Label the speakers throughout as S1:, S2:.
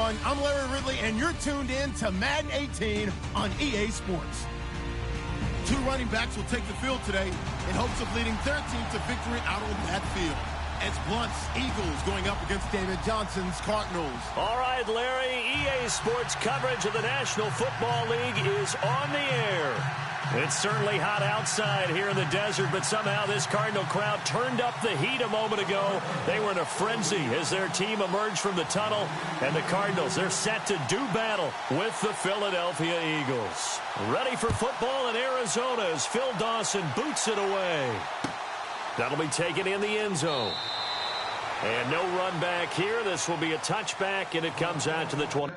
S1: everyone. I'm Larry Ridley, and you're tuned in to Madden 18 on EA Sports. Two running backs will take the field today in hopes of leading their team to victory out on that field. It's Blunt's Eagles going up against David Johnson's Cardinals.
S2: All right, Larry, EA Sports coverage of the National Football League is on the air. It's certainly hot outside here in the desert, but somehow this Cardinal crowd turned up the heat a moment ago. They were in a frenzy as their team emerged from the tunnel, and the Cardinals, they're set to do battle with the Philadelphia Eagles. Ready for football in Arizona as Phil Dawson boots it away. That'll be taken in the end zone. And no run back here. This will be a touchback, and it comes out to the 20.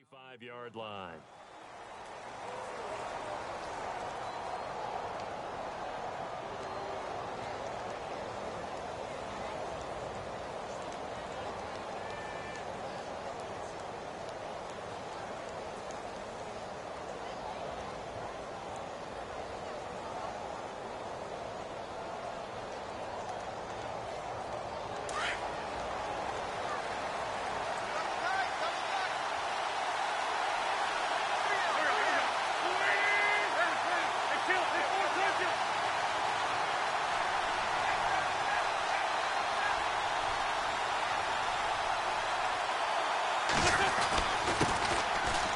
S2: Five-yard line.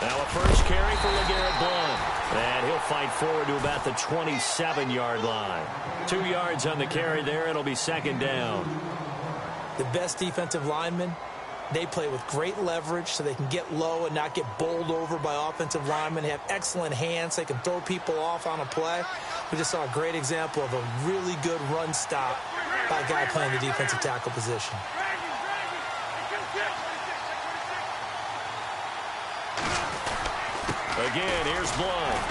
S2: Now a first carry for LeGarrette Blount. And he'll fight forward to about the 27-yard line. 2 yards on the carry there. It'll be second down.
S3: The best defensive linemen, they play with great leverage so they can get low and not get bowled over by offensive linemen. They have excellent hands. They can throw people off on a play. We just saw a great example of a really good run stop by a guy playing the defensive tackle position.
S2: Again, here's Blount.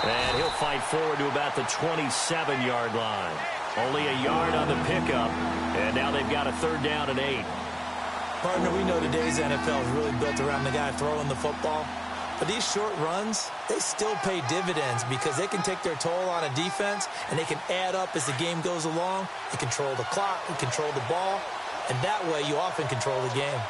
S2: And he'll fight forward to about the 27-yard line. Only a yard on the pickup. And now they've got a third down and 8.
S3: Partner, we know today's NFL is really built around the guy throwing the football. But these short runs, they still pay dividends because they can take their toll on a defense and they can add up as the game goes along. They control the clock, they control the ball, and that way you often control the game.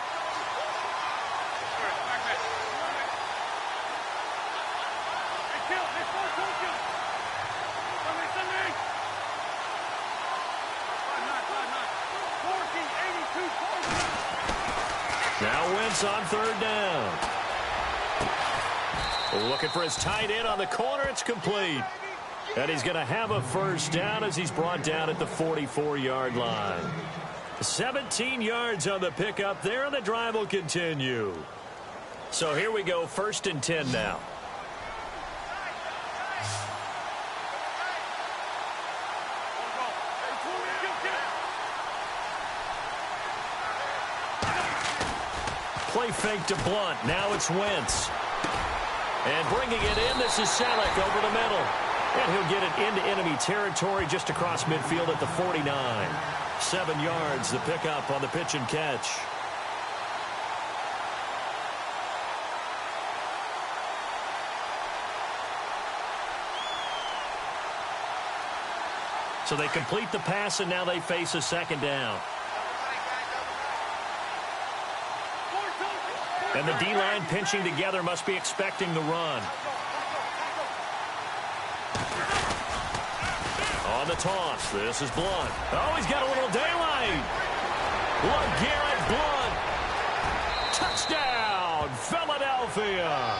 S2: Now Wentz on third down. Looking for his tight end on the corner. It's complete. And he's going to have a first down as he's brought down at the 44-yard line. 17 yards on the pickup there, and the drive will continue. So here we go, 1st and 10 now. Play fake to Blount. Now it's Wentz. And bringing it in, this is Selleck over the middle. And he'll get it into enemy territory just across midfield at the 49. 7 yards, the pickup on the pitch and catch. So they complete the pass, and now they face a second down. And the D-line pinching together must be expecting the run. On the toss, this is Blount. Oh, he's got a little daylight. LeGarrette Blount. Touchdown, Philadelphia.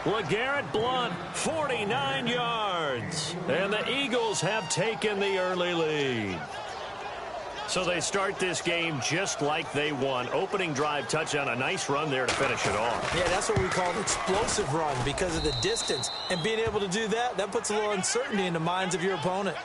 S2: LeGarrette Blount, 49 yards. And the Eagles have taken the early lead. So they start this game just like they won. Opening drive touchdown, a nice run there to finish it off.
S3: Yeah, that's what we call an explosive run because of the distance. And being able to do that, that puts a little uncertainty in the minds of your opponent.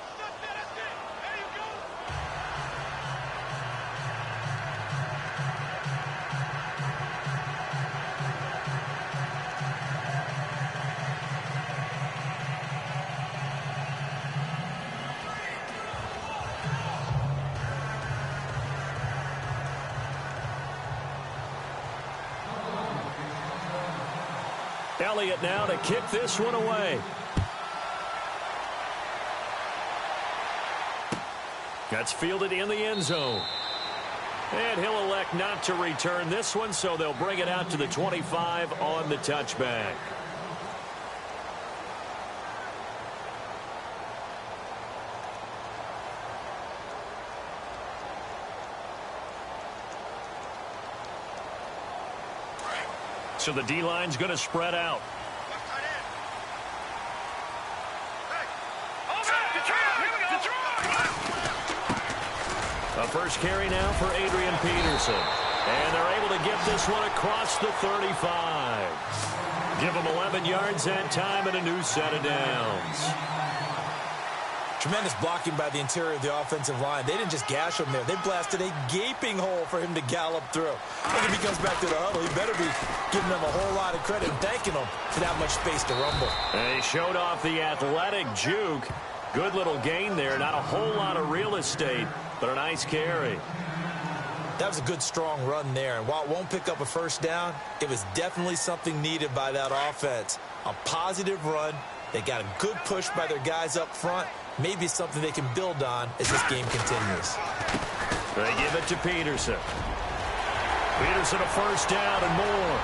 S2: Elliott now to kick this one away. That's fielded in the end zone. And he'll elect not to return this one, so they'll bring it out to the 25 on the touchback. So the D-line's going to spread out. A first carry now for Adrian Peterson. And they're able to get this one across the 35. Give them 11 yards that time and a new set of downs.
S3: Tremendous blocking by the interior of the offensive line. They didn't just gash him there. They blasted a gaping hole for him to gallop through. I think if he comes back to the huddle, he better be giving them a whole lot of credit and thanking them for that much space to rumble.
S2: And he showed off the athletic juke. Good little gain there. Not a whole lot of real estate, but a nice carry.
S3: That was a good, strong run there. And while it won't pick up a first down, it was definitely something needed by that offense. A positive run. They got a good push by their guys up front. Maybe something they can build on as this game continues.
S2: They give it to Peterson. Peterson a first down and more.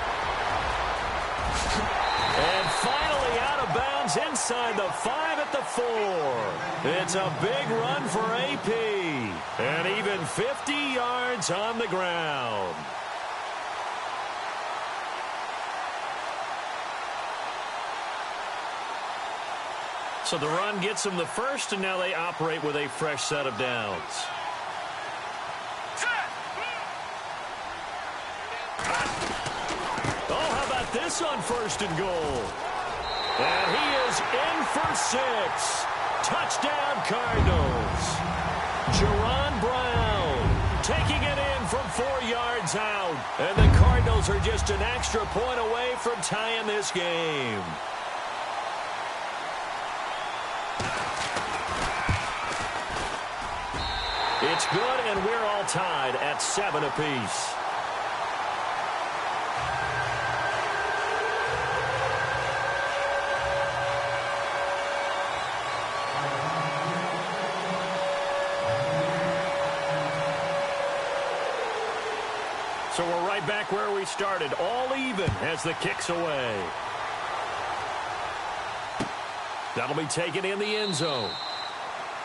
S2: And finally out of bounds inside the 5 at the 4. It's a big run for AP. And even 50 yards on the ground. So the run gets them the first, and now they operate with a fresh set of downs. Oh, how about this on first and goal? And he is in for 6. Touchdown, Cardinals. Jerron Brown taking it in from 4 yards out. And the Cardinals are just an extra point away from tying this game. It's good, and we're all tied at 7 apiece. So we're right back where we started, all even as the kick's away. That'll be taken in the end zone.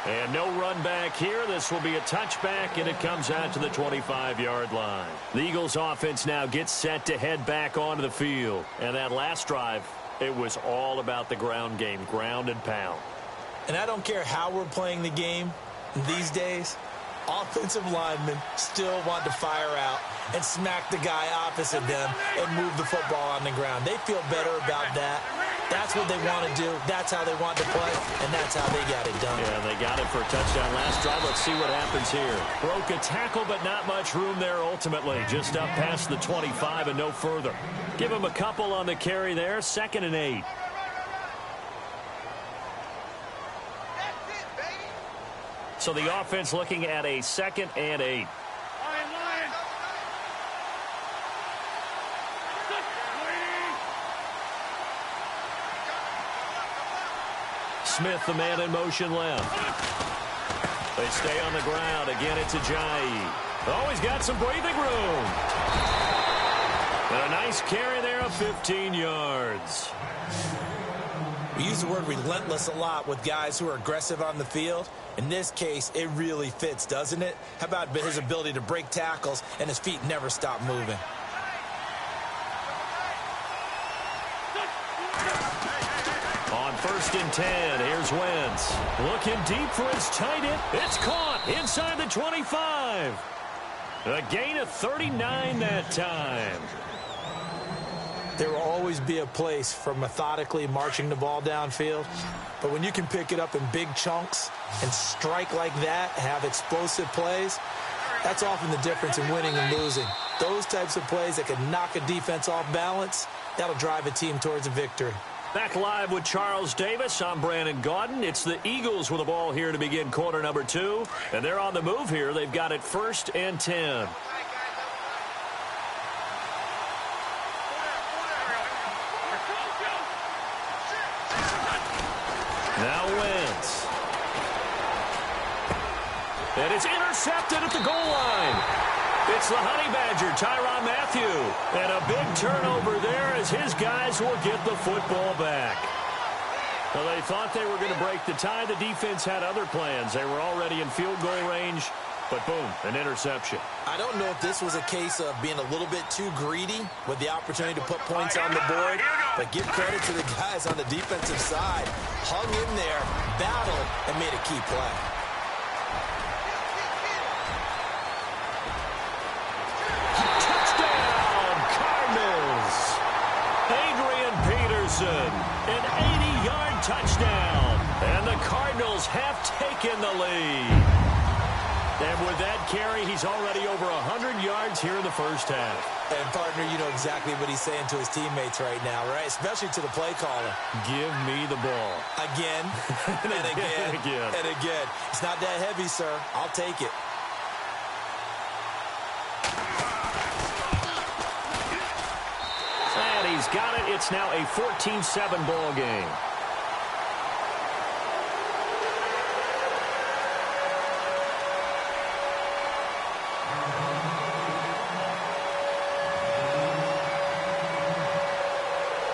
S2: And no run back here. This will be a touchback, and it comes out to the 25-yard line. The Eagles offense now gets set to head back onto the field. And that last drive, it was all about the ground game, ground and pound.
S3: And I don't care how we're playing the game these days, offensive linemen still want to fire out and smack the guy opposite them and move the football on the ground. They feel better about that. That's what they want to do. That's how they want to play, and that's how they got it done.
S2: Yeah, they got it for a touchdown last drive. Let's see what happens here. Broke a tackle, but not much room there ultimately. Just up past the 25 and no further. Give him a couple on the carry there. 2nd and 8. So the offense looking at a 2nd and 8. Smith, the man in motion left. They stay on the ground. Again, it's Ajayi. Oh, he's got some breathing room. And a nice carry there of 15 yards.
S3: We use the word relentless a lot with guys who are aggressive on the field. In this case, it really fits, doesn't it? How about his ability to break tackles and his feet never stop moving?
S2: On 1st first and 10. Here's Wentz. Looking deep for his tight end. It's caught inside the 25. A gain of 39 that time.
S3: There will always be a place for methodically marching the ball downfield. But when you can pick it up in big chunks and strike like that, have explosive plays, that's often the difference in winning and losing. Those types of plays that can knock a defense off balance, that'll drive a team towards a victory.
S2: Back live with Charles Davis. I'm Brandon Gaudin. It's the Eagles with the ball here to begin quarter number 2. And they're on the move here. They've got it first and 10. Now Wentz. And it's intercepted at the goal line. It's the Honey Badger, Tyrann Mathieu. And a big turnover there as his guys will get the football back. Well, they thought they were going to break the tie. The defense had other plans. They were already in field goal range. But boom, an interception.
S3: I don't know if this was a case of being a little bit too greedy with the opportunity to put points on the board, but give credit to the guys on the defensive side. Hung in there, battled, and made a key play.
S2: Touchdown, Cardinals. Adrian Peterson, an 80-yard touchdown. And the Cardinals have taken the lead. And with that carry, he's already over 100 yards here in the first half.
S3: And, partner, you know exactly what he's saying to his teammates right now, right? Especially to the play caller.
S2: Give me the ball.
S3: Again, and again, and again. It's not that heavy, sir. I'll take it.
S2: And he's got it. It's now a 14-7 ball game.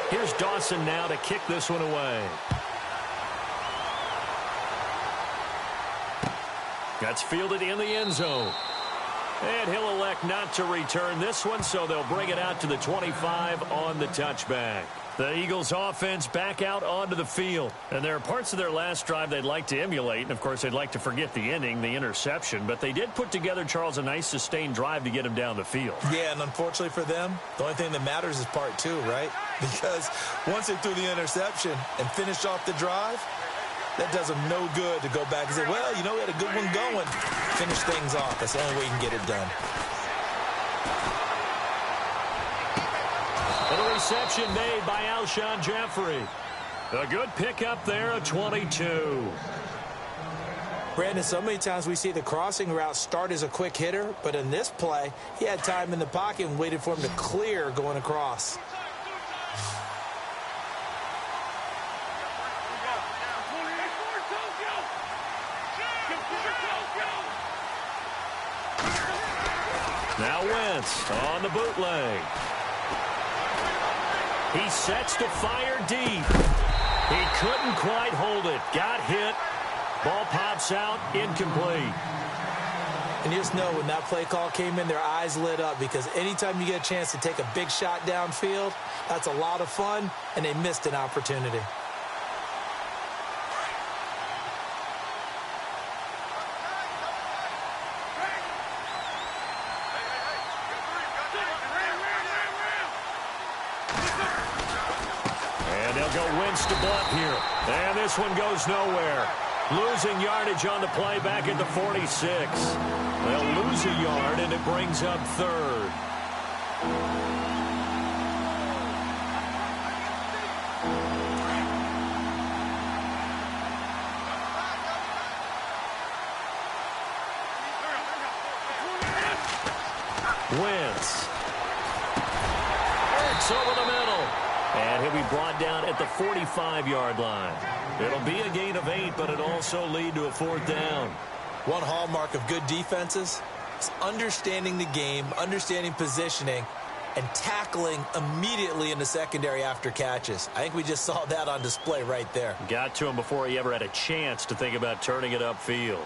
S2: Here's Dawson now to kick this one away. That's fielded in the end zone. And he'll elect not to return this one, so they'll bring it out to the 25 on the touchback. The Eagles offense back out onto the field. And there are parts of their last drive they'd like to emulate. And, of course, they'd like to forget the ending, the interception. But they did put together, Charles, a nice sustained drive to get him down the field.
S3: Yeah, and unfortunately for them, the only thing that matters is part 2, right? Because once they threw the interception and finished off the drive, that does them no good to go back and say, well, you know, we had a good one going. Finish things off. That's the only way you can get it done.
S2: And a reception made by Alshon Jeffrey. A good pickup there, a 22.
S3: Brandon, so many times we see the crossing route start as a quick hitter, but in this play, he had time in the pocket and waited for him to clear going across.
S2: Now Wentz on the bootleg. He sets to fire deep. He couldn't quite hold it. Got hit. Ball pops out, incomplete.
S3: And you just know when that play call came in, their eyes lit up because anytime you get a chance to take a big shot downfield, that's a lot of fun, and they missed an opportunity.
S2: To blunt here. And this one goes nowhere. Losing yardage on the play back at the 46. They'll lose a yard, and it brings up third. Wentz. It's over the middle. And he'll be brought down at the 45-yard line. It'll be a gain of 8, but it'll also lead to a fourth down.
S3: One hallmark of good defenses is understanding the game, understanding positioning, and tackling immediately in the secondary after catches. I think we just saw that on display right there.
S2: Got to him before he ever had a chance to think about turning it upfield.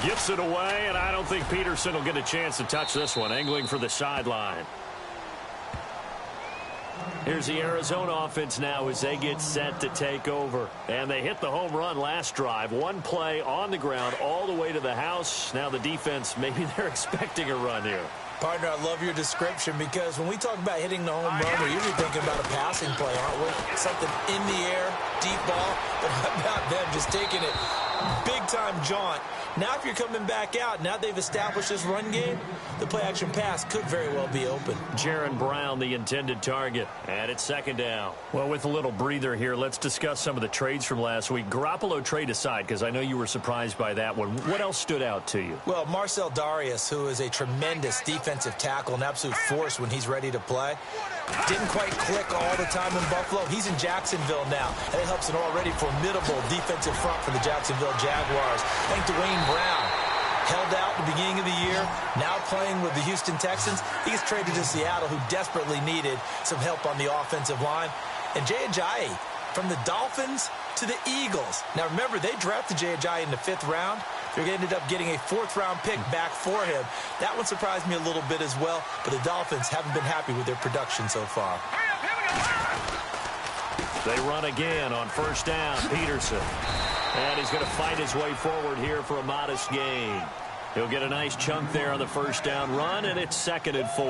S2: Gets it away, and I don't think Peterson will get a chance to touch this one. Angling for the sideline. Here's the Arizona offense now as they get set to take over. And they hit the home run last drive. One play on the ground all the way to the house. Now the defense, maybe they're expecting a run here.
S3: Partner, I love your description because when we talk about hitting the home run, we're usually thinking about a passing play, aren't we? Something in the air, deep ball. But how about them just taking it big-time jaunt? Now if you're coming back out, now they've established this run game, the play-action pass could very well be open.
S2: Jaron Brown, the intended target. And it's second down. Well, with a little breather here, let's discuss some of the trades from last week. Garoppolo trade aside, because I know you were surprised by that one. What else stood out to you?
S3: Well, Marcel Darius, who is a tremendous defensive tackle, an absolute force when he's ready to play. Didn't quite click all the time in Buffalo. He's in Jacksonville now, and it helps an already formidable defensive front for the Jacksonville Jaguars. I think Dwayne Brown held out at the beginning of the year, now playing with the Houston Texans. He gets traded to Seattle, who desperately needed some help on the offensive line. And Jay Ajayi, from the Dolphins to the Eagles. Now, remember, they drafted Jay Ajayi in the 5th round. They ended up getting a 4th-round pick back for him. That one surprised me a little bit as well, but the Dolphins haven't been happy with their production so far.
S2: They run again on first down. Peterson. And he's going to fight his way forward here for a modest gain. He'll get a nice chunk there on the first down run, and it's 2nd and 4.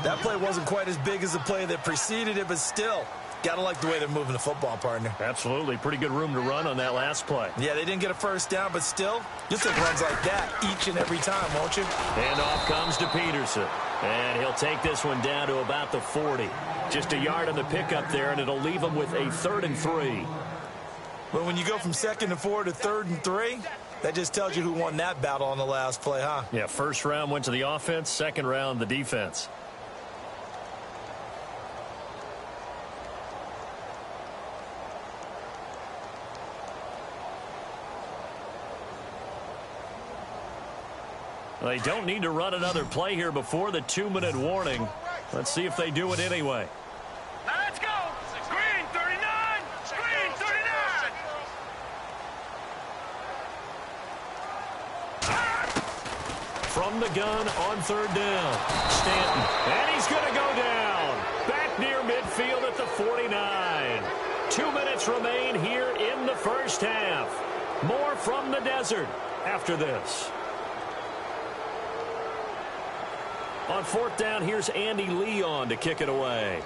S3: That play wasn't quite as big as the play that preceded it, but still, gotta like the way they're moving the football, partner.
S2: Absolutely. Pretty good room to run on that last play.
S3: Yeah, they didn't get a first down, but still, you'll take runs like that each and every time, won't you?
S2: And off comes to Peterson. And he'll take this one down to about the 40. Just a yard on the pickup there, and it'll leave him with a 3rd and 3.
S3: But when you go from 2nd and 4 to 3rd and 3, that just tells you who won that battle on the last play, huh?
S2: Yeah, first round went to the offense, second round the defense. They don't need to run another play here before the 2-minute warning. Let's see if they do it anyway.
S4: Let's go! Screen 39! Screen 39!
S2: From the gun on 3rd down. Stanton. And he's going to go down. Back near midfield at the 49. 2 minutes remain here in the first half. More from the desert after this. On 4th down, here's Andy Leon to kick it away.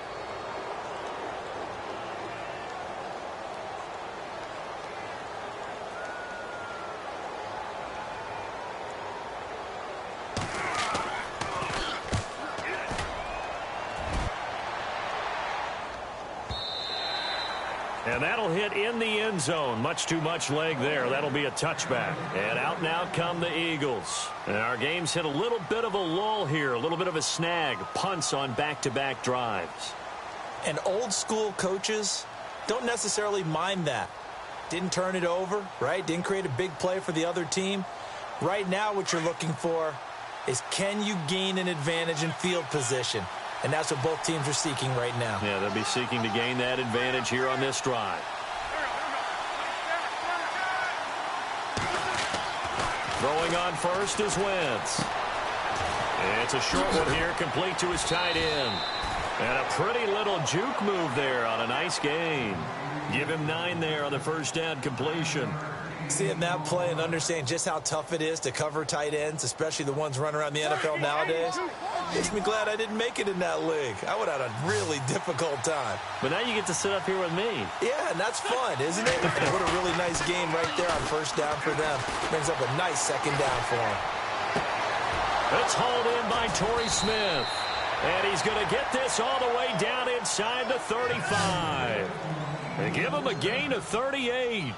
S2: And that'll hit in the end zone. Much too much leg there. That'll be a touchback. And out now come the Eagles. And our game's hit a little bit of a lull here. A little bit of a snag. Punts on back-to-back drives.
S3: And old school coaches don't necessarily mind that. Didn't turn it over, right? Didn't create a big play for the other team. Right now what you're looking for is, can you gain an advantage in field position? And that's what both teams are seeking right now.
S2: Yeah, they'll be seeking to gain that advantage here on this drive. Throwing on first is Wentz. It's a short one here, complete to his tight end. And a pretty little juke move there on a nice gain. Give him 9 there on the first down completion.
S3: Seeing that play and understanding just how tough it is to cover tight ends, especially the ones running around the NFL nowadays, makes me glad I didn't make it in that league. I would have had a really difficult time.
S2: But now you get to sit up here with me.
S3: Yeah, and that's fun, isn't it? What a really nice game right there on first down for them. Brings up a nice second down for them.
S2: It's hauled in by Torrey Smith. And he's going to get this all the way down inside the 35. They give him a gain of 38.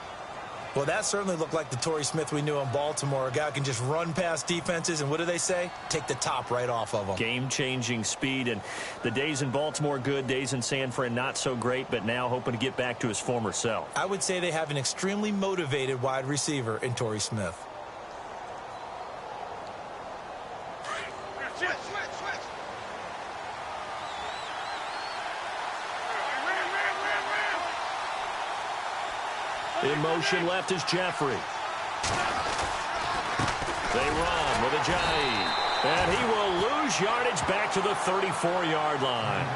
S3: Well, that certainly looked like the Torrey Smith we knew in Baltimore. A guy who can just run past defenses, and what do they say? Take the top right off of them.
S2: Game-changing speed, and the days in Baltimore good, days in San Fran not so great, but now hoping to get back to his former self.
S3: I would say they have an extremely motivated wide receiver in Torrey Smith.
S2: In motion left is Jeffrey. They run with Ajayi. And he will lose yardage back to the 34-yard line.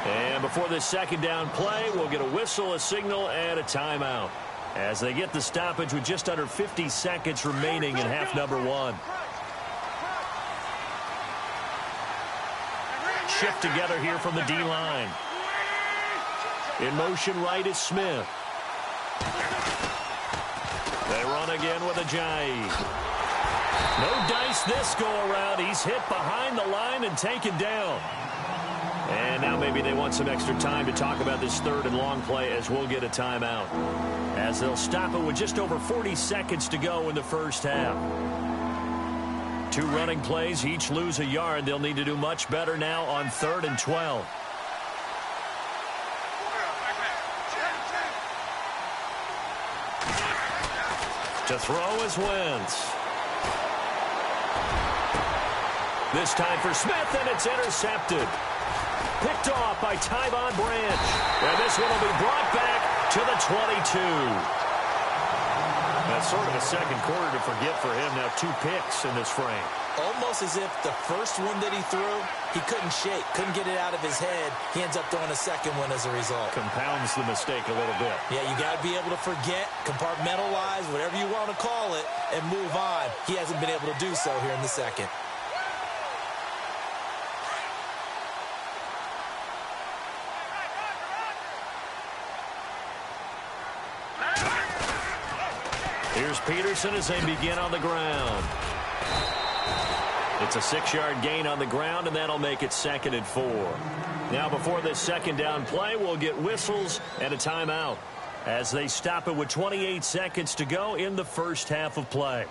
S2: And before this second down play, we'll get a whistle, a signal, and a timeout, as they get the stoppage with just under 50 seconds remaining in half number 1. Shift together here from the D-line. In motion right is Smith. They run again with Ajayi. No dice this go-around. He's hit behind the line and taken down. And now maybe they want some extra time to talk about this third and long play, as we'll get a timeout, as they'll stop it with just over 40 seconds to go in the first half. 2 running plays, each lose a yard. They'll need to do much better now on 3rd and 12. To throw is Wentz. This time for Smith, and it's intercepted. Picked off by Tyvon Branch. And this one will be brought back to the 22. That's sort of a second quarter to forget for him. Now 2 picks in this frame.
S3: Almost as if the first one that he threw, he couldn't shake, couldn't get it out of his head. He ends up throwing a second one as a result.
S2: Compounds the mistake a little bit.
S3: Yeah, you got to be able to forget, compartmentalize, whatever you want to call it, and move on. He hasn't been able to do so here in the second.
S2: Here's Peterson as they begin on the ground. It's a 6-yard gain on the ground, and that'll make it 2nd and 4. Now before this second down play, we'll get whistles and a timeout, as they stop it with 28 seconds to go in the first half of play.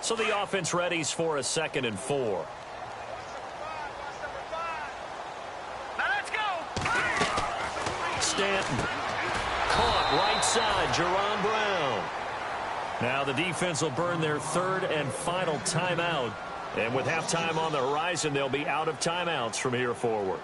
S2: So the offense readies for a 2nd and 4.
S4: Let's go.
S2: Stanton. Caught right side, Jerron Brown. Now the defense will burn their 3rd and final timeout. And with halftime on the horizon, they'll be out of timeouts from here forward.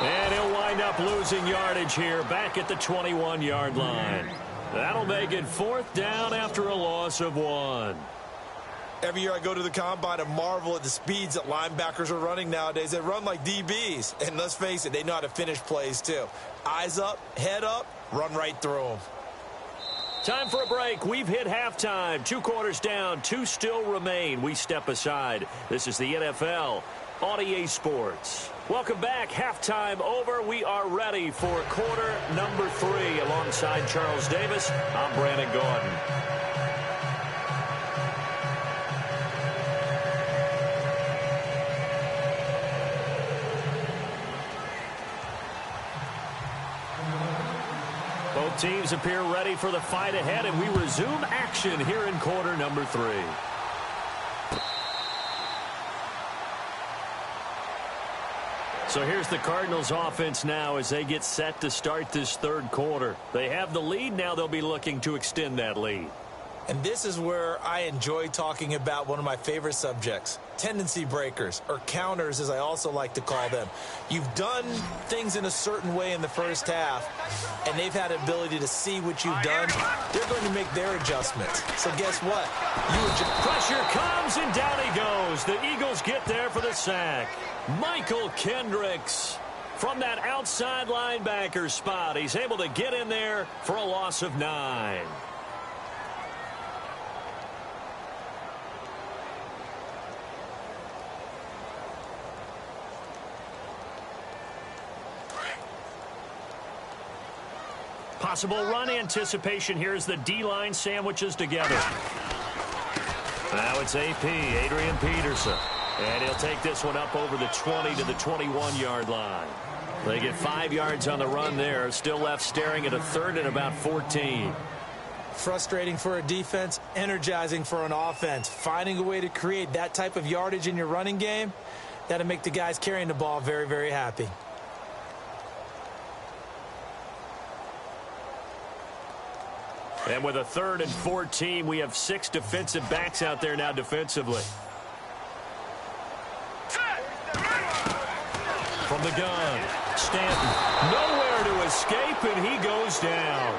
S2: And he'll wind up losing yardage here back at the 21-yard line. That'll make it 4th down after a loss of 1.
S3: Every year I go to the combine and marvel at the speeds that linebackers are running nowadays. They run like DBs. And let's face it, they know how to finish plays too. Eyes up, head up, run right through them.
S2: Time for a break. We've hit halftime. 2 quarters down, 2 still remain. We step aside. This is the NFL on EA Sports. Welcome back. Halftime over. We are ready for quarter number 3. Alongside Charles Davis, I'm Brandon Gordon. Both teams appear ready for the fight ahead, and we resume action here in quarter number 3. So here's the Cardinals offense now as they get set to start this 3rd quarter. They have the lead. Now they'll be looking to extend that lead.
S3: And this is where I enjoy talking about one of my favorite subjects, tendency breakers, or counters as I also like to call them. You've done things in a certain way in the first half, and they've had the ability to see what you've done. They're going to make their adjustments. So guess what?
S2: Pressure comes, and down he goes. The Eagles get there for the sack. Michael Kendricks from that outside linebacker spot. He's able to get in there for a loss of 9. Possible run anticipation here as the D-line sandwiches together. Now it's AP, Adrian Peterson. And he'll take this one up over the 20 to the 21-yard line. They get 5 yards on the run there. Still left staring at a third and about 14.
S3: Frustrating for a defense, energizing for an offense. Finding a way to create that type of yardage in your running game, that'll make the guys carrying the ball very, very happy.
S2: And with a 3rd and 14, we have 6 defensive backs out there now defensively. From the gun, Stanton, nowhere to escape, and he goes down.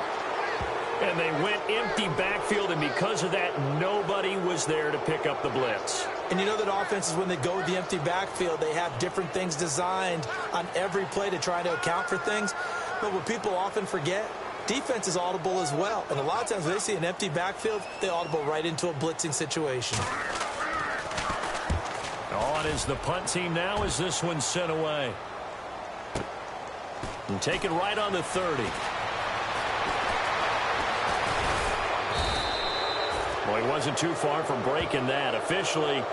S2: And they went empty backfield, and because of that, nobody was there to pick up the blitz.
S3: And you know that offenses, when they go with the empty backfield, they have different things designed on every play to try to account for things. But what people often forget, defense is audible as well. And a lot of times when they see an empty backfield, they audible right into a blitzing situation.
S2: On is the punt team now as this one's sent away. And taken right on the 30. Well, he wasn't too far from breaking that. Officially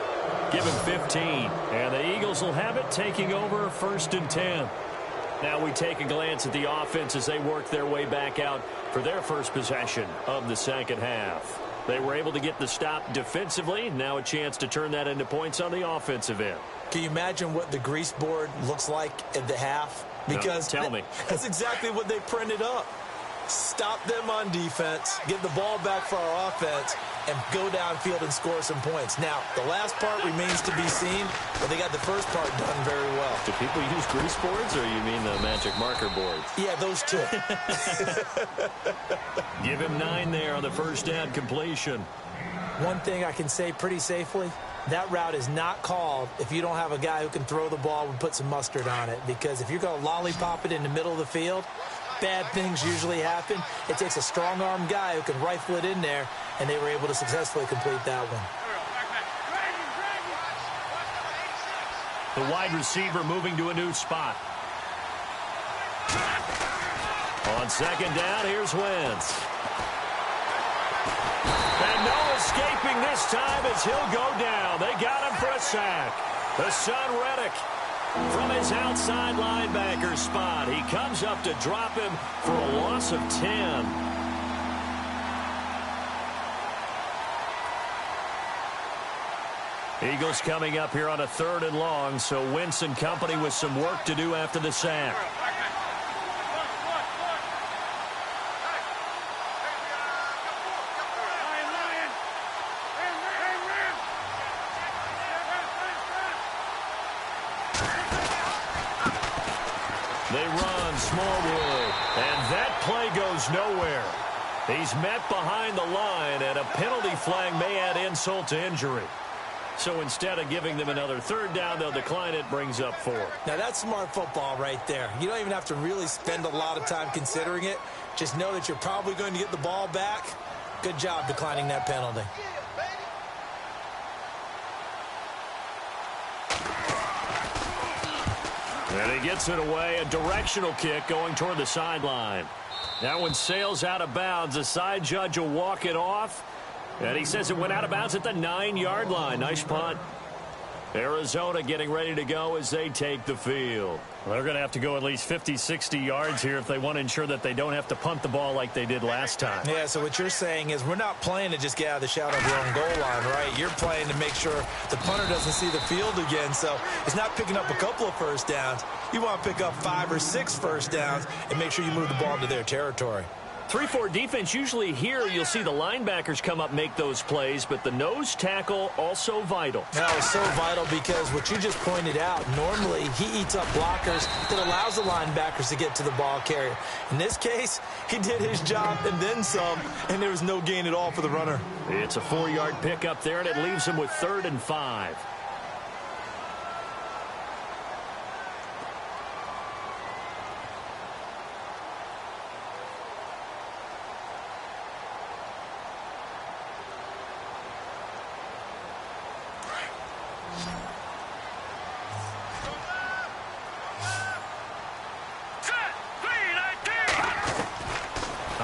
S2: given 15. And the Eagles will have it, taking over 1st and 10. Now we take a glance at the offense as they work their way back out for their first possession of the second half. They were able to get the stop defensively. Now a chance to turn that into points on the offensive end.
S3: Can you imagine what the grease board looks like at the half? Because
S2: no, tell me.
S3: That's exactly what they printed up. Stop them on defense, get the ball back for our offense, and go downfield and score some points. Now, the last part remains to be seen, but they got the first part done very well.
S2: Do people use grease boards, or you mean the magic marker boards?
S3: Yeah, those two.
S2: Give him 9 there on the first down completion.
S3: One thing I can say pretty safely, that route is not called if you don't have a guy who can throw the ball and put some mustard on it. Because if you're going to lollipop it in the middle of the field, bad things usually happen. It takes a strong-armed guy who can rifle it in there, and they were able to successfully complete that one.
S2: The wide receiver moving to a new spot. On second down, here's Wentz. And no escaping this time as he'll go down. They got him for a sack. The son, Reddick, from his outside linebacker spot. He comes up to drop him for a loss of 10. Eagles coming up here on a 3rd and long, so Wentz and company with some work to do after the sack. They run Smallwood, and that play goes nowhere. He's met behind the line, and a penalty flag may add insult to injury. So instead of giving them another 3rd down, they'll decline it, brings up 4.
S3: Now, that's smart football right there. You don't even have to really spend a lot of time considering it. Just know that you're probably going to get the ball back. Good job declining that penalty.
S2: And he gets it away. A directional kick going toward the sideline. That one sails out of bounds. The side judge will walk it off. And he says it went out of bounds at the 9-yard line. Nice punt. Arizona getting ready to go as they take the field. Well, they're going to have to go at least 50, 60 yards here if they want to ensure that they don't have to punt the ball like they did last time.
S3: Yeah, so what you're saying is we're not playing to just get out of the shadow of your own goal line, right? You're playing to make sure the punter doesn't see the field again. So it's not picking up a couple of first downs. You want to pick up 5 or 6 first downs and make sure you move the ball into their territory.
S2: 3-4 defense, usually here you'll see the linebackers come up, make those plays, but the nose tackle also vital.
S3: That was so vital because what you just pointed out, normally he eats up blockers that allows the linebackers to get to the ball carrier. In this case, he did his job and then some, and there was no gain at all for the runner.
S2: It's a 4-yard pickup there, and it leaves him with 3rd and 5.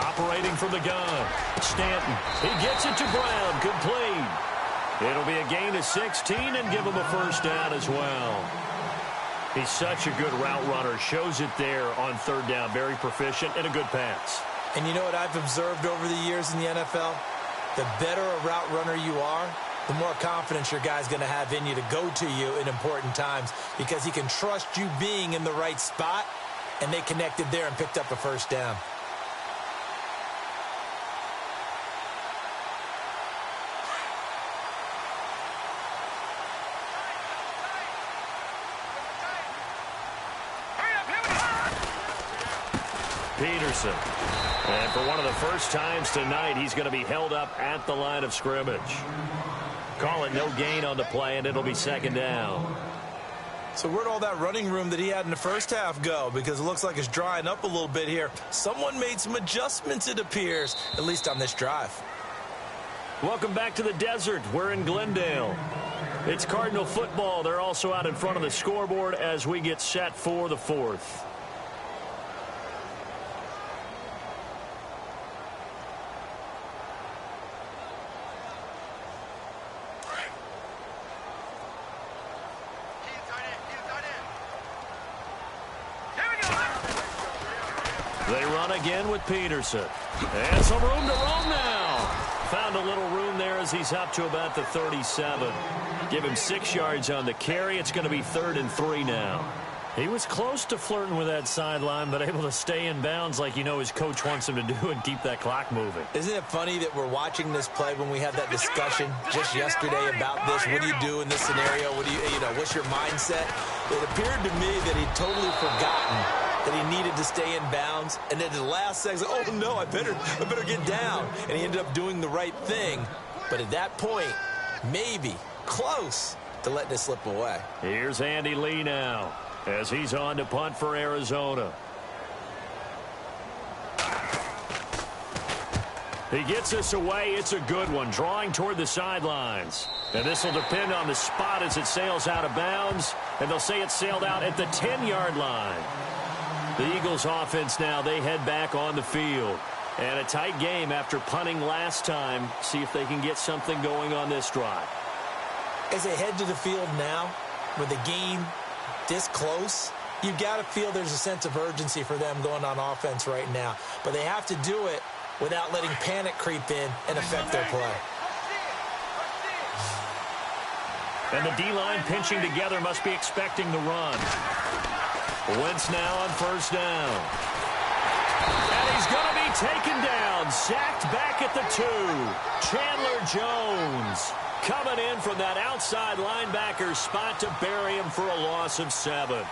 S2: Operating from the gun, Stanton. He gets it to Brown, complete. It'll be a gain of 16 and give him a first down as well. He's such a good route runner. Shows it there on third down. Very proficient and a good pass.
S3: And you know what I've observed over the years in the NFL? The better a route runner you are, the more confidence your guy's going to have in you to go to you in important times because he can trust you being in the right spot, and they connected there and picked up a first down.
S2: Peterson. And for one of the first times tonight, he's going to be held up at the line of scrimmage. Call it no gain on the play, and it'll be second down.
S3: So where'd all that running room that he had in the first half go? Because it looks like it's drying up a little bit here. Someone made some adjustments, it appears, at least on this drive.
S2: Welcome back to the desert. We're in Glendale. It's Cardinal football. They're also out in front of the scoreboard as we get set for the fourth. They run again with Peterson. And some room to roam now. Found a little room there as he's up to about the 37. Give him 6 yards on the carry. It's going to be 3rd and 3 now. He was close to flirting with that sideline, but able to stay in bounds like you know his coach wants him to do and keep that clock moving.
S3: Isn't it funny that we're watching this play when we had that discussion just yesterday about this? What do you do in this scenario? What do you know, what's your mindset? It appeared to me that he'd totally forgotten that he needed to stay in bounds, and then at the last second, oh no, I better get down. And he ended up doing the right thing. But at that point, maybe close to letting it slip away.
S2: Here's Andy Lee now as he's on to punt for Arizona. He gets this away. It's a good one, drawing toward the sidelines. And this will depend on the spot as it sails out of bounds. And they'll say it sailed out at the 10-yard line. The Eagles offense now, they head back on the field. And a tight game after punting last time. See if they can get something going on this drive.
S3: As they head to the field now, with the game this close, you've got to feel there's a sense of urgency for them going on offense right now. But they have to do it without letting panic creep in and affect their play.
S2: And the D-line pinching together must be expecting the run. Wentz now on first down. And he's going to be taken down. Sacked back at the 2. Chandler Jones coming in from that outside linebacker spot to bury him for a loss of 7.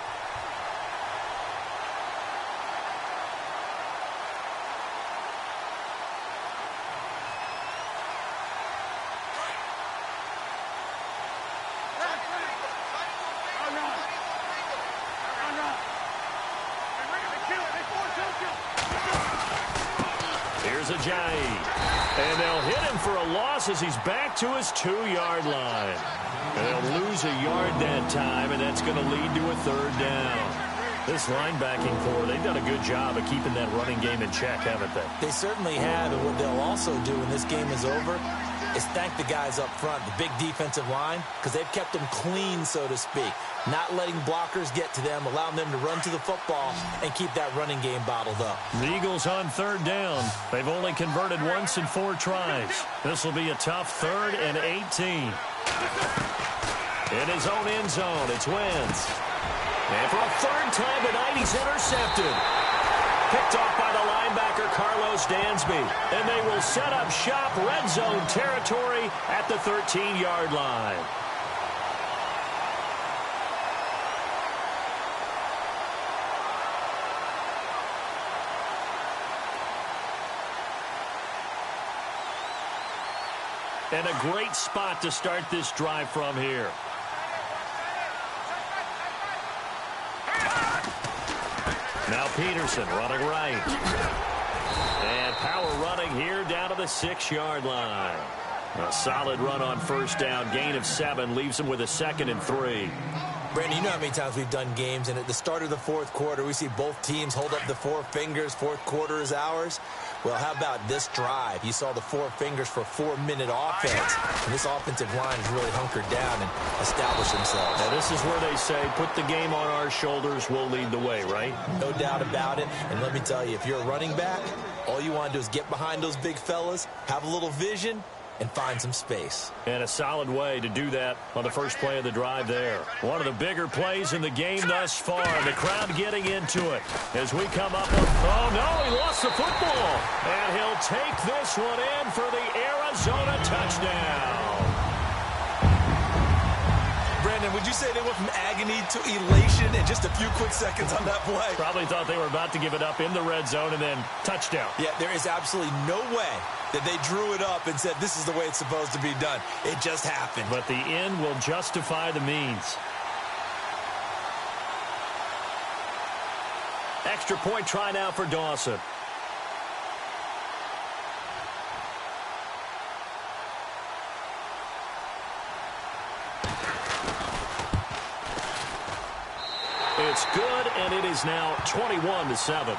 S2: And they'll hit him for a loss as he's back to his 2-yard line. And they'll lose a yard that time, and that's going to lead to a 3rd down. This linebacking core, they've done a good job of keeping that running game in check, haven't they?
S3: They certainly have, and what they'll also do when this game is over is thank the guys up front, the big defensive line, because they've kept them clean, so to speak. Not letting blockers get to them, allowing them to run to the football and keep that running game bottled up.
S2: The Eagles on 3rd down. They've only converted once in 4 tries. This will be a tough 3rd and 18. In his own end zone, it's Wentz. And for a 3rd time tonight, he's intercepted. Picked off by the linebacker, Carlos Dansby. And they will set up shop, red zone territory at the 13-yard line. And a great spot to start this drive from here. Now Peterson running right. And power running here down to the 6-yard line. A solid run on first down. Gain of 7 leaves him with a 2nd and 3.
S3: Brandon, you know how many times we've done games, and at the start of the 4th quarter, we see both teams hold up the 4 fingers, 4th quarter is ours. Well, how about this drive? You saw the four fingers for a 4-minute offense. And this offensive line has really hunkered down and established themselves.
S2: Now, this is where they say, put the game on our shoulders, we'll lead the way, right?
S3: No doubt about it. And let me tell you, if you're a running back, all you want to do is get behind those big fellas, have a little vision, and find some space.
S2: And a solid way to do that on the first play of the drive there. One of the bigger plays in the game thus far. The crowd getting into it as we come up on... Oh, no, he lost the football. And he'll take this one in for the Arizona touchdown.
S3: Brandon, would you say they went from agony to elation in just a few quick seconds on that play?
S2: Probably thought they were about to give it up in the red zone and then touchdown.
S3: Yeah, there is absolutely no way that they drew it up and said this is the way it's supposed to be done. It just happened.
S2: But the end will justify the means. Extra point try now for Dawson. It's good, and it is now 21-7.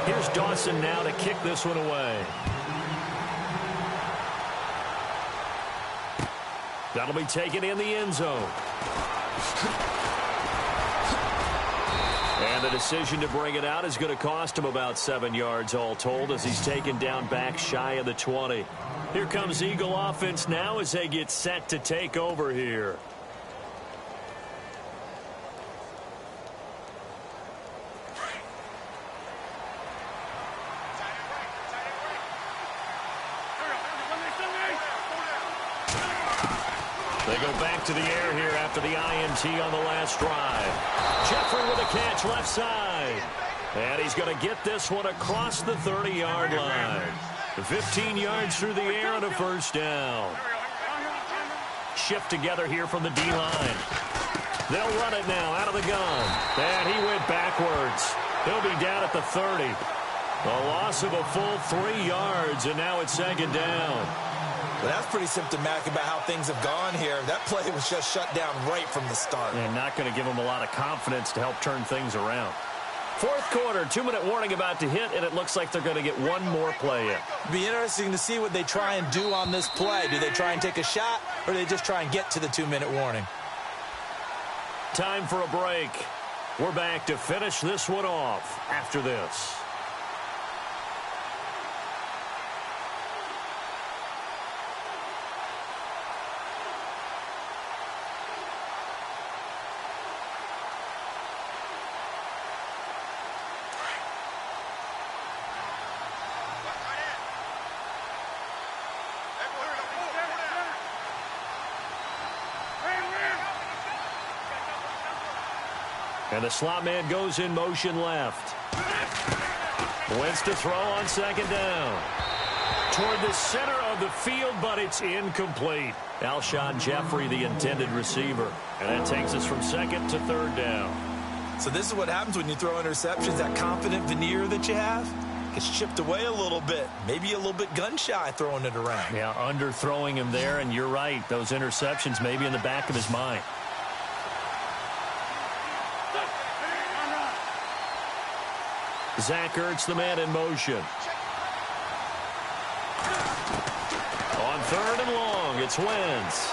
S2: Here's Dawson now to kick this one away. That'll be taken in the end zone. And the decision to bring it out is going to cost him about 7 yards all told as he's taken down back shy of the 20. Here comes Eagle offense now as they get set to take over here. They go back to the air here after the INT on the last drive. Jeffrey with a catch left side. And he's going to get this one across the 30-yard line. 15 yards through the air and a first down. Shift together here from the D-line. They'll run it now out of the gun. And he went backwards. He'll be down at the 30. A loss of a full 3 yards, and now it's second down.
S3: Well, that's pretty symptomatic about how things have gone here. That play was just shut down right from the start.
S2: And not going to give them a lot of confidence to help turn things around. Fourth quarter, 2-minute warning about to hit, and it looks like they're going to get one more play in.
S3: It'll be interesting to see what they try and do on this play. Do they try and take a shot, or do they just try and get to the 2-minute warning?
S2: Time for a break. We're back to finish this one off after this. And the slot man goes in motion left. Wentz to throw on second down. Toward the center of the field, but it's incomplete. Alshon Jeffrey, the intended receiver. And that takes us from second to third down.
S3: So this is what happens when you throw interceptions. That confident veneer that you have gets chipped away a little bit. Maybe a little bit gun-shy throwing it around.
S2: Yeah, underthrowing him there, and you're right. Those interceptions may be in the back of his mind. Zach Ertz, the man in motion. On third and long, it's Wentz.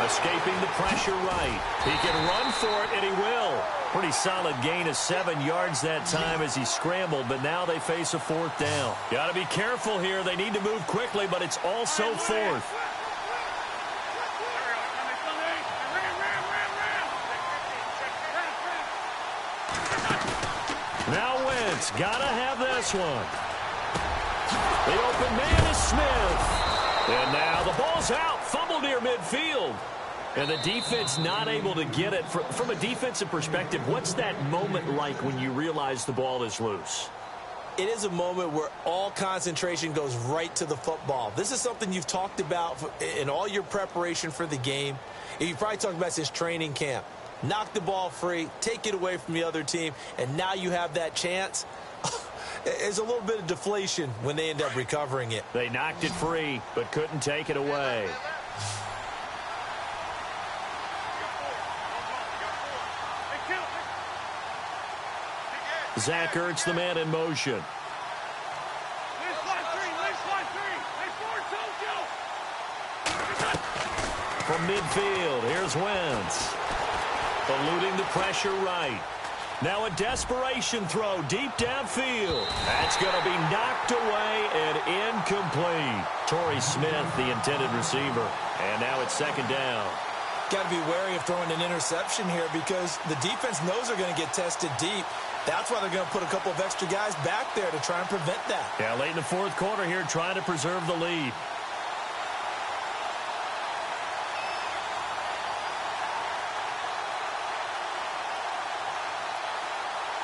S2: Escaping the pressure right. He can run for it, and he will. Pretty solid gain of 7 yards that time as he scrambled, but now they face a fourth down. Got to be careful here. They need to move quickly, but it's also fourth. Now Wentz, gotta have this one. The open man is Smith. And now the ball's out, fumble near midfield. And the defense not able to get it. From a defensive perspective, what's that moment like when you realize the ball is loose?
S3: It is a moment where all concentration goes right to the football. This is something you've talked about in all your preparation for the game. You've probably talked about since training camp. Knock the ball free, take it away from the other team, and now you have that chance. There's a little bit of deflation when they end up recovering it.
S2: They knocked it free, but couldn't take it away. Zach Ertz, the man in motion. From midfield, here's Wentz. Eluding the pressure right. Now a desperation throw deep downfield. That's going to be knocked away and incomplete. Torrey Smith, the intended receiver. And now it's second down.
S3: Got to be wary of throwing an interception here because the defense knows they're going to get tested deep. That's why they're going to put a couple of extra guys back there to try and prevent that.
S2: Yeah, late in the fourth quarter here, trying to preserve the lead.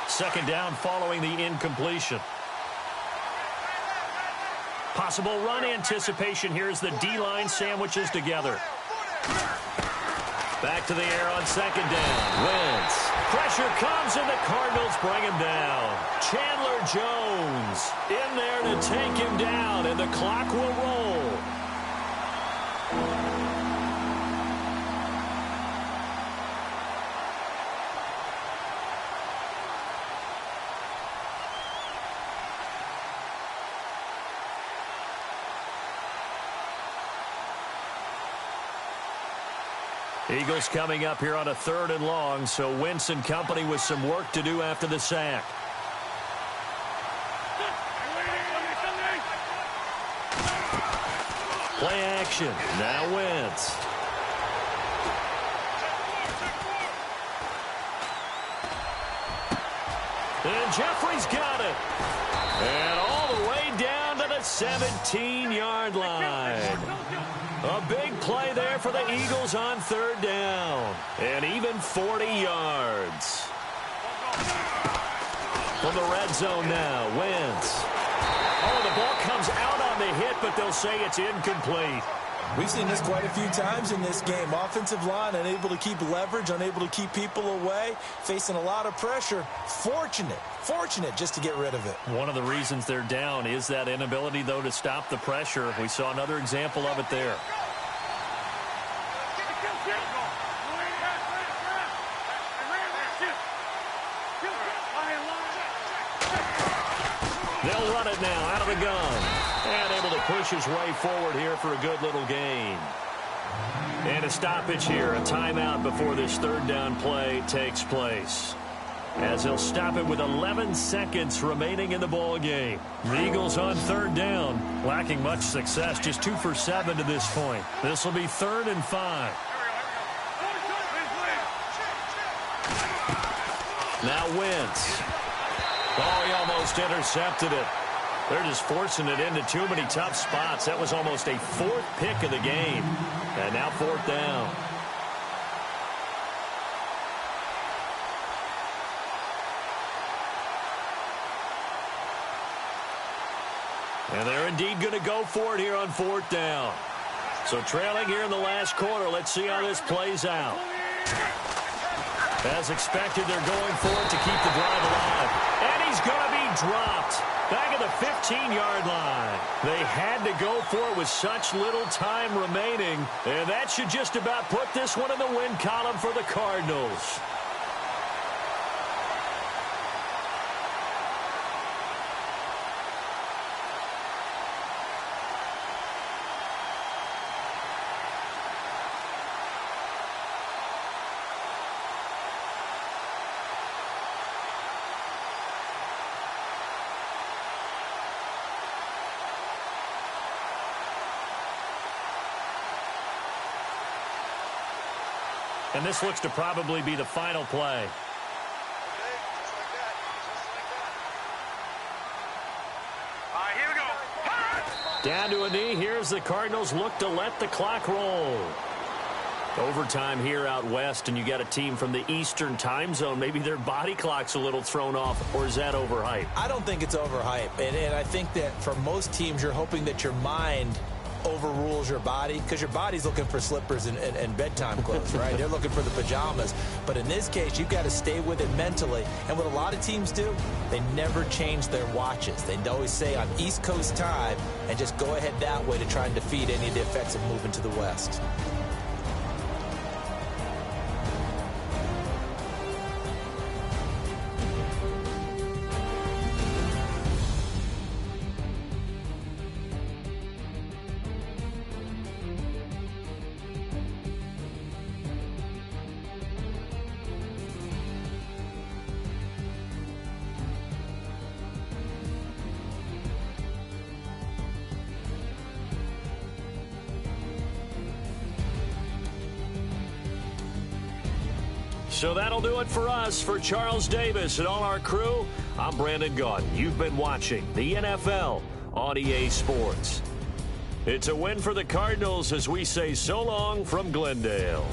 S2: Second down following the incompletion. Possible run anticipation here as the D-line sandwiches together. Back to the air on second down. Wentz. Pressure comes and the Cardinals bring him down. Chandler Jones in there to take him down, and the clock will roll. Eagles coming up here on a 3rd and long, so Wentz and company with some work to do after the sack. Play action. Now Wentz. And Jeffrey's got it. And all the way down to the 17-yard line. A big play there for the Eagles on 3rd down. And even 40 yards. From the red zone now, Wentz. Oh, the ball comes out on the hit, but they'll say it's incomplete.
S3: We've seen this quite a few times in this game. Offensive line unable to keep leverage, unable to keep people away, facing a lot of pressure. Fortunate just to get rid of it.
S2: One of the reasons they're down is that inability, though, to stop the pressure. We saw another example of it there. They'll run it now out of the gun. And able to push his way forward here for a good little gain. And a stoppage here, a timeout before this 3rd down play takes place. As he'll stop it with 11 seconds remaining in the ball game. The Eagles on 3rd down, lacking much success, just 2 for 7 to this point. This will be 3rd and 5. Now Wentz. Oh, he almost intercepted it. They're just forcing it into too many tough spots. That was almost a 4th pick of the game. And now 4th down. And they're indeed going to go for it here on 4th down. So trailing here in the last quarter. Let's see how this plays out. As expected, they're going for it to keep the drive alive. And he's going to be dropped back at the 15-yard line. They had to go for it with such little time remaining. And that should just about put this one in the win column for the Cardinals. And this looks to probably be the final play.
S4: Here we go.
S2: Down to a knee. Here's the Cardinals look to let the clock roll. Overtime here out west, and you got a team from the Eastern time zone. Maybe their body clock's a little thrown off, or is that overhyped?
S3: I don't think it's overhyped. And I think that for most teams, you're hoping that your mind overrules your body, because your body's looking for slippers and bedtime clothes, right? They're looking for the pajamas. But in this case, you've got to stay with it mentally. And what a lot of teams do, they never change their watches. They always say on East Coast time and just go ahead that way to try and defeat any of the effects of moving to the West.
S2: So that'll do it for us. For Charles Davis and all our crew, I'm Brandon Gaudin. You've been watching the NFL on EA Sports. It's a win for the Cardinals as we say so long from Glendale.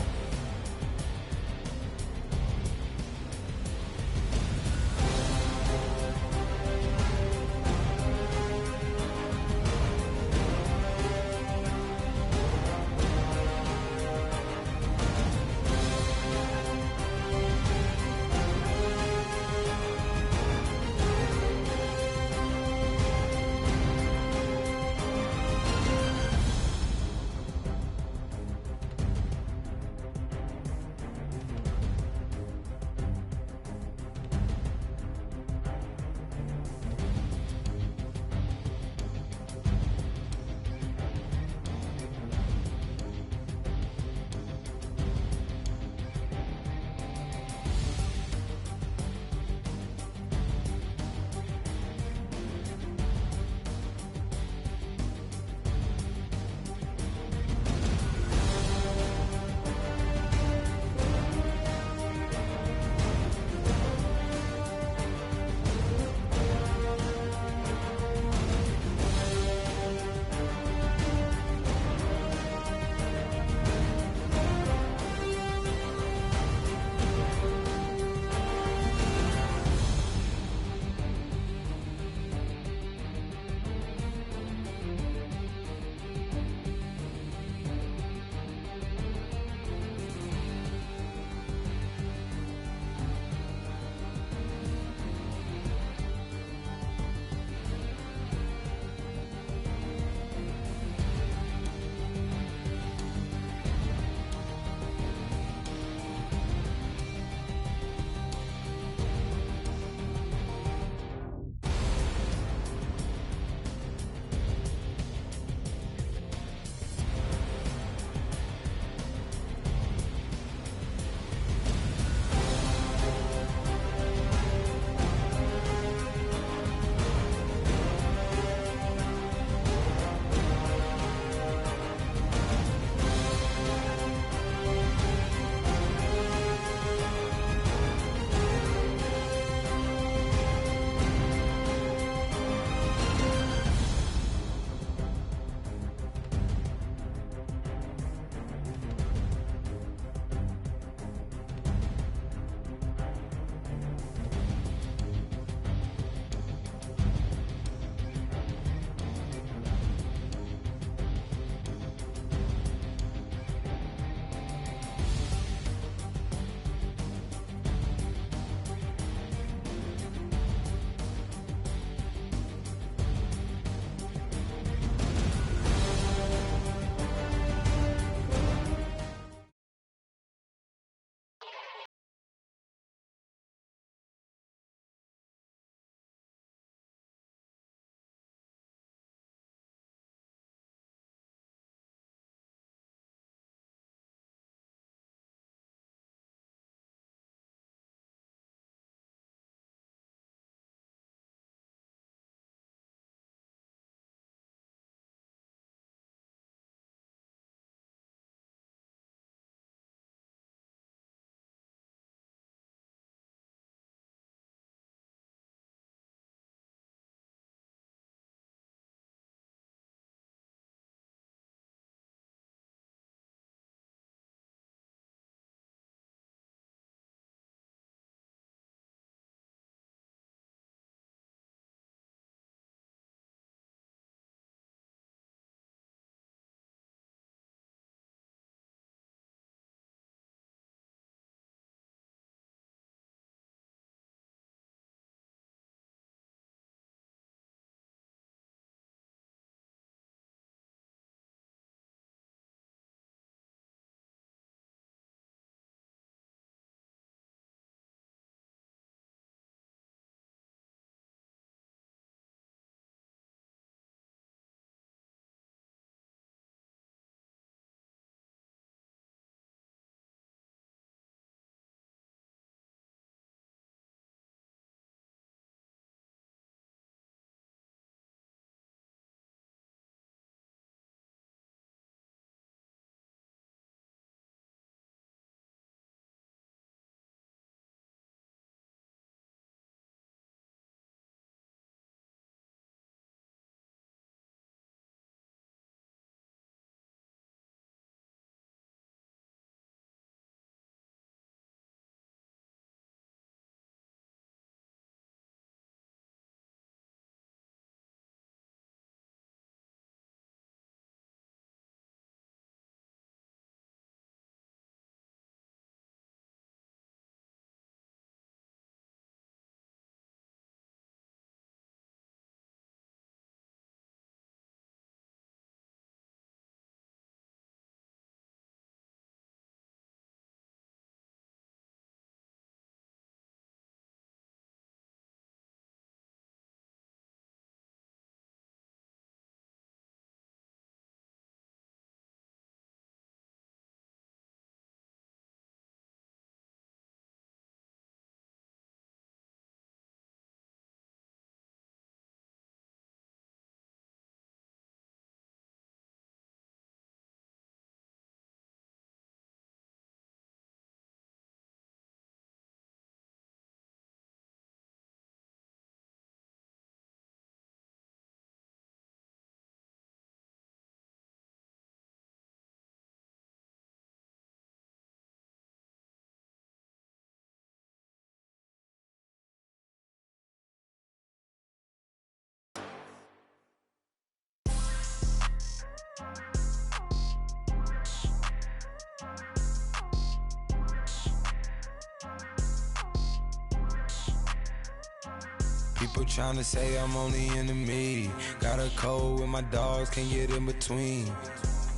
S5: People tryna say I'm only enemy. Got a cold with my dogs, can't get in between.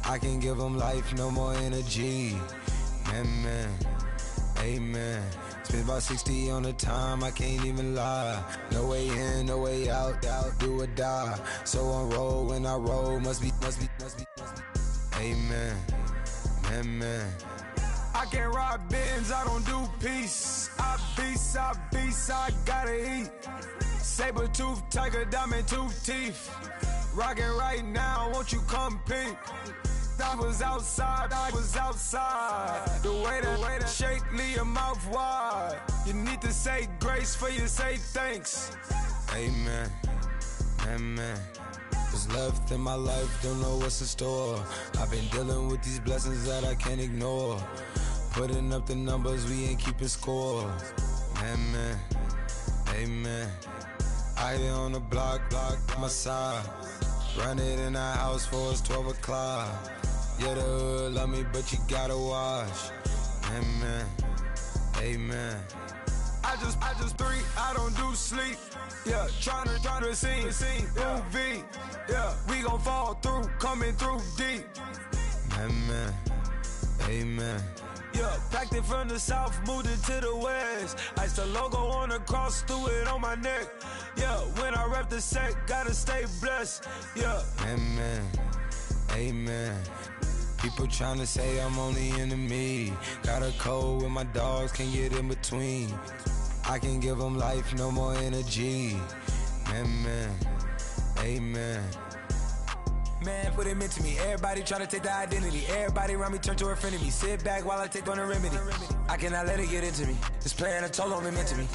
S5: I can give them life, no more energy. Man, amen. Spent about 60 on the time, I can't even lie. No way in, no way out, do or die. So on roll, when I roll, must be. Amen, man. I can't ride Benz, I don't do peace. I beast, I gotta eat. Saber tooth, tiger, diamond tooth teeth. Rockin' right now, won't you come peep? I was outside. The way that shake, leave your mouth wide. You need to say grace for you say thanks. Amen, What's left in my life, don't know what's in store. I've been dealing with these blessings that I can't ignore. Putting up the numbers, we ain't keeping score. Amen. I here on the block, my side. Run it in our house for us 12 o'clock. Yeah, the hood love me, but you gotta watch. Amen. I just three, I don't do sleep. Yeah, tryna see. UV, yeah, we gon' fall through, coming through deep. Amen. Yeah, packed it from the south, moved it to the west. Iced the logo on the cross, threw it on my neck. Yeah, when I rep the set, gotta stay blessed. Yeah. Amen. People tryna say I'm only enemy. Got a cold with my dogs, can't get in between. I can give them life, no more energy. Amen. Man, what it meant to me. Everybody try to take the identity. Everybody around me turn to a friend of me. Sit back while I take on a remedy. I cannot let it get into me. This playing a toll on me meant to me.